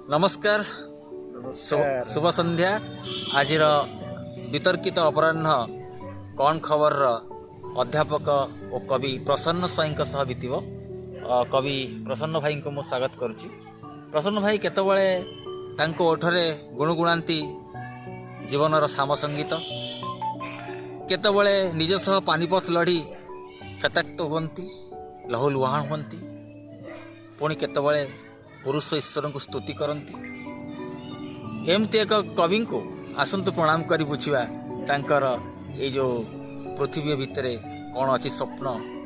नमस्कार शुभ संध्या। आज वितर्कित अपराह्न कौन खबर अध्यापक और कवि प्रसन्न स्वाई सह बीतब। कवि प्रसन्न भाई को मुझे स्वागत करुच्ची। प्रसन्न भाई केतबळे तांको ओठरे गुणगुणांती जीवनर साम संगीत, केतबळे निज सह पानीपत लड़ी क्षताक्त हुअन्ति, लहुलुहाण हुअन्ति, पुणी केतबळे पुरुष ईश्वर को स्तुति करती। एमती एक कवि को आसतु प्रणाम करी बुझा तांकर ये जो पृथ्वी भितर कौन अच्छी स्वप्न,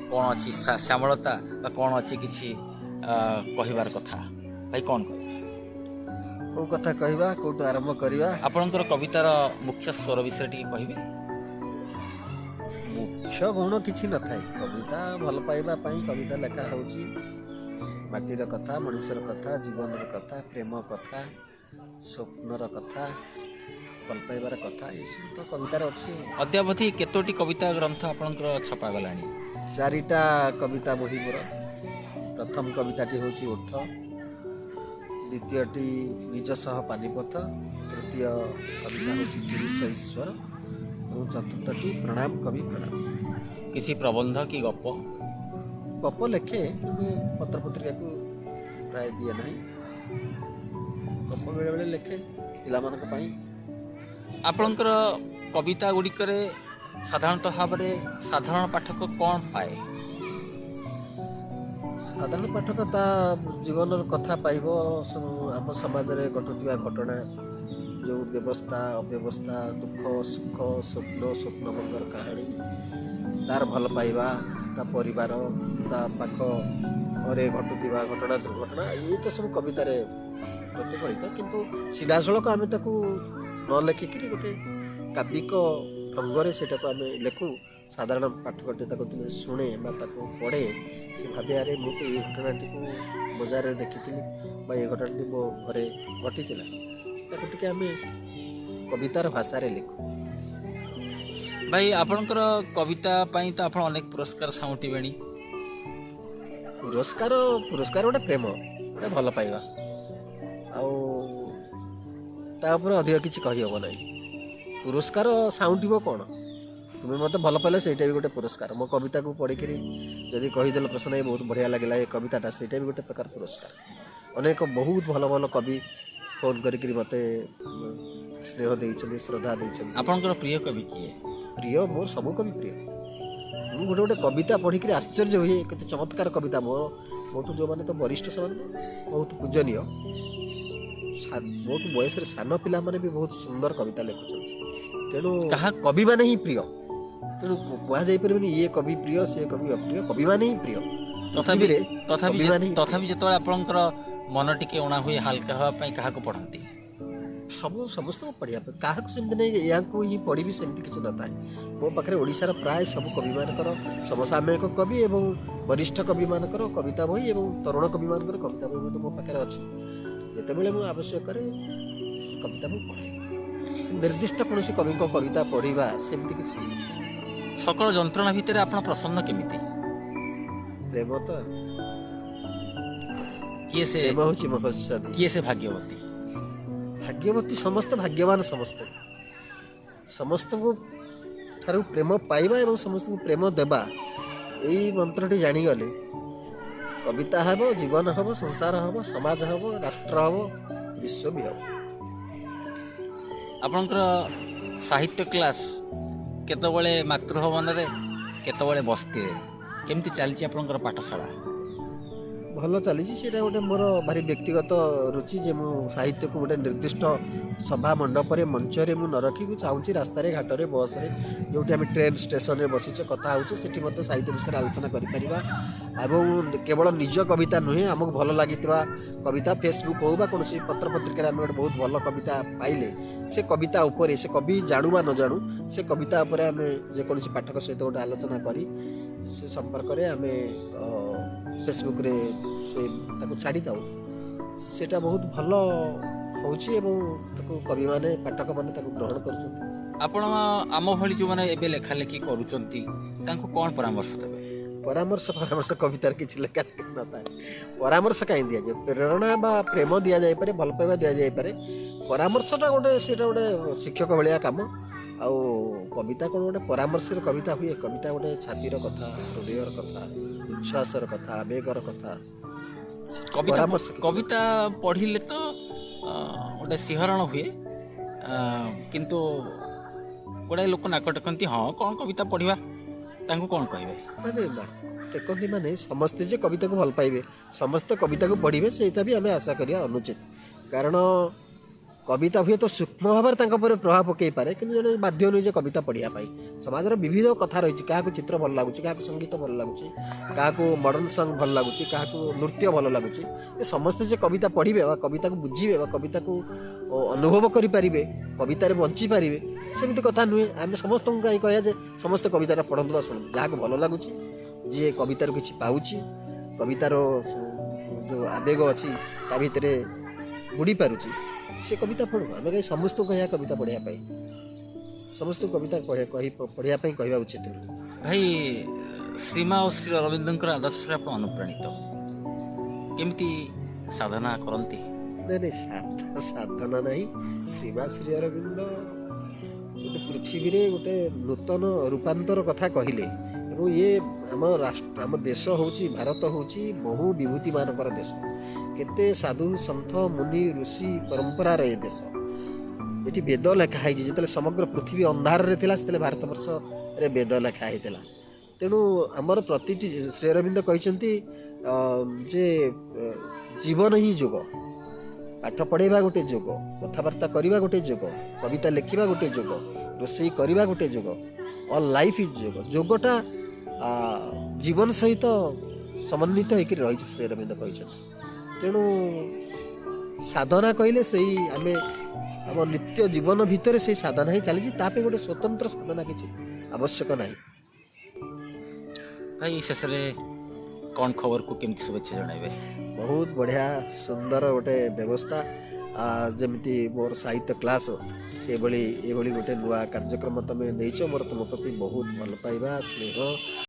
कौन अच्छी श्यामलता, कौन अच्छी किसी कहबार कथा भाई कौन कौ कथा कहवा कौटू आरंभ करवा। आपणकर कवितार मुख्य स्वर विषय टी कहबे। मुख्य गुण किसी न थाए, कविता भल पाइबा पई कविता लेखा होची। माटीर कथा, मनुष्यर कथा, जीवनर कथा, प्रेम कथा, स्वप्नर कथा, भल पाइबार कथा, ये सब तो कवितार अच्छी। अद्यावधि केतोटी कविता ग्रंथ आपणकर छपा गलानी? 4टा कविता बही मोर। प्रथम कविताटी होची ओठ, द्वितीयटी निज सह पानीपत, तृतीय कविता होची पुरुष ईश्वर और चतुर्थटी प्रणाम कवि प्रणाम। किसी प्रबंध की गप गप लेखे कि पत्र पत्रिका को प्राय दिए ना। गप बेले बेले लेखे पिलामानक पाई। आपणकर कविता गुड़िक साधारणतः भाव में साधारण पाठक कौन पाए? साधारण पाठक ता जीवन कथा पाइब। आम समाज में घटुवा घटना, जो व्यवस्था अव्यवस्था, दुख सुख, स्वप्न स्वप्नभंगर कहानी, तार भल पाइबा, ता परिवार, ता पाख घरे घटुवा घटना दुर्घटना, ये तो सब कवितार प्रतिफलित। किंतु सीधासलख आम ताकू न लेखिकी गोटे काव्यिक ढंग से आम लेखु। साधारण पाठक शुणे पढ़े, से भावे अरे मुझे ये घटनाटी को बजार में देखी ये घटनाटी मो घरे घटी टे आम कवितार भाषा लिखु। भाई आपणकर कविता पाई तो आप अनेक पुरस्कार साउंटिबेणी। पुरस्कार पुरस्कार गोटे प्रेम, गोटे भल पाइबा, आपर अधिक किसी कहीहब ना। पुरस्कार साउंटिब कौन, तुम्हें मत भल पाइल ସେଇଟା भी गोटे पुरस्कार। मो कविता को पढ़िक जदि कहीदेल प्रश्न ये बहुत बढ़िया लगे ये कविताटा, ସେଇଟା भी गोटे प्रकार पुरस्कार। अनेक बहुत भल भल कवि फोन करी मते स्नेह देइछन, श्रद्धा देइछन। आपनकर प्रिय कवि किए? प्रिय मोर सब कवि प्रिय। मु गोटे गोटे कविता पढ़िक आश्चर्य हुए, केते चमत्कार कविता। मोटू जो मैंने तो वरिष्ठ से बहुत पूजनीय, मोटू बयस सान पिला माने भी बहुत सुंदर कविता लिखुछन। तेणु कहा कवि माने ही प्रिय। तेणु कह जाई परबेनी ये कवि प्रिय से कवि अप्रिय, कवि माने ही प्रिय। तथापि जेतबेला आपनकर मन टिके उणा हुए हल्का हवा पई काहा को पढ़ंती? सब समस्त पढ़िया क्या सेमती नहीं या ही पढ़ी सेमती किसी न था। मो पाखे ओडिशार प्राय सब कवि मानकर, समसामयिक कवि एवं वरिष्ठ कवि मानकर कविता बही एवं तरुण कवि मानकर कविता बही मो पाखे अच्छी। जितेबाला मुझे आवश्यक करे कविता मुझे पढ़े। निर्दिष्ट कौन कवि कविता पढ़ा सेमती किसी। सकल जंत्रणा भितर आप प्रसन्न केमिति? प्रेम तो किए से किए से भाग्यवती? भाग्यवती समस्त भाग्यवान, समस्ते समस्त को ठारू प्रेम पाइबा एवं समस्त को प्रेम देबा, यही मंत्रटी जानीगले कविता हम, जीवन हम, संसार हम, समाज हम, राष्ट्र हम, विश्व भी हम। आपनकर साहित्य क्लास केतबळे मातृभवन रे, केतबळे बस्ती रे, केमती चलची आपनकर पाठशाला? भल चली। गोटे मोर भारी व्यक्तिगत रुचि जे मु साहित्य को गोटे निर्दिष्ट सभा मंडप मंच में न रखी चाहूँगी। रास्ता घाट में बस रे जो आम ट्रेन स्टेशन में बसीचे कथा होचे सेठी मत साहित्य विषय आलोचना करें। केवल निज कविता नुहे, आमको भल लगी कविता फेसबुक हो कौन पत्र पत्रिका आम गोटे बहुत भल कविता पाइले से कविता उपरे, से कवि जानू बा न जानू, से कविता उपरे आम जेकोसी पाठक सहित गोटे आलोचना करी से संपर्क में आम फेसबुक रे छाड़ी था। सेटा बहुत भल होची एवं ताको कवि माने पाठक माने ताको ग्रहण करछन। आपण आम भली जो माने एबे लेखा लेखी करूचंती तांको कोन परामर्श देबे? परामर्श परामर्श कवितार किसी लेखा न था परामर्श कहीं दि जाए प्रेरणा बा प्रेम दि जाए पारे भल पाइबा दि जाए पारे परामर्शटा गोटे सेटा गोटे शिक्षक भाया काम आउ कविता कौन गोटे परामर्श कविता हुए कविता गोटे छातीर कथा हृदयर कथा उच्छ्वासर कथा आवेगर कथा कविता परामर्श कविता पढ़िले तो गोटे सिहरण हुए किंतु गुड़ाए लोक नाक टेकती हाँ कौन कविता पढ़ा तांको कौन कहबे माने टेकती माने समस्ते जे कविता को भल पाइबे समस्त कविता को पढ़िबे सेटा भी आमे आशा करिया अनुचित कारण कविता हुए तो सूक्ष्म भाव में प्रभाव पकई पारे कि जन बाध्य नुहे कविता पढ़ाई समाज विविध कथा रही क्या चित्र भल लगुच क्या संगीत भल लगुच क्या मॉडर्न सॉन्ग भल लगुच क्या नृत्य भल लगुच ये समस्ते जे कविता पढ़े कविता को बुझे कविता को अनुभव करें कवितार बंची पारे सेमती कथा नुहे आम समस्त कहीं कह समस्त कविता पढ़ु शुणु जहाँ भल लगुच जी कवितार किसी पाऊँ कवितार जो आवेग अच्छी ता भितर बुड़ी पारुची से कविता पढ़ू आम कहीं समस्त कह कविता पढ़ाई समस्त कविता पढ़ाई कहवा उचित भाई श्रीमा और श्री अरविंद आदर्श आप अनुप्राणित केमती साधना करती नहीं साधना नहीं श्रीमा श्री अरविंद पृथ्वी रे गोटे नूतन रूपांतर कथा कहले ये आम राष्ट्र आम देश होची भारत होची बहु विभूति मानकर देश केते साधु सन्थ मुनि ऋषि परंपरा रे देश ये वेद लेखाई जो समग्र पृथ्वी अंधार रे थिला से भारत वर्ष रे वेद लेखाई तेणु आमर प्रति श्री अरविंद कहते जे जीवन ही जोग पाठ पढ़ेबा गोटे जोग कथबार्ता करवा गोटे जोग कविता लिखा गोटे जोग रोषई करवा गोटे जोग ऑल लाइफ इज जोग जोगटा जीवन सहित समन्वित होकर रही श्री अरविंद कहते तेणु साधना कहले से आम आम नित्य जीवन भितर से साधना ही चली गोटे स्वतंत्र साधना किसी आवश्यक नहीं भाई शेष कौन खबर को केमती शुभेच्छा जणाइबे बहुत बढ़िया सुंदर गोटे व्यवस्था जमी मोर साहित्य क्लास से भली गोटे नुआ कार्यक्रम तुम देच मोर तुम प्रति बहुत भल पाइबा स्नेह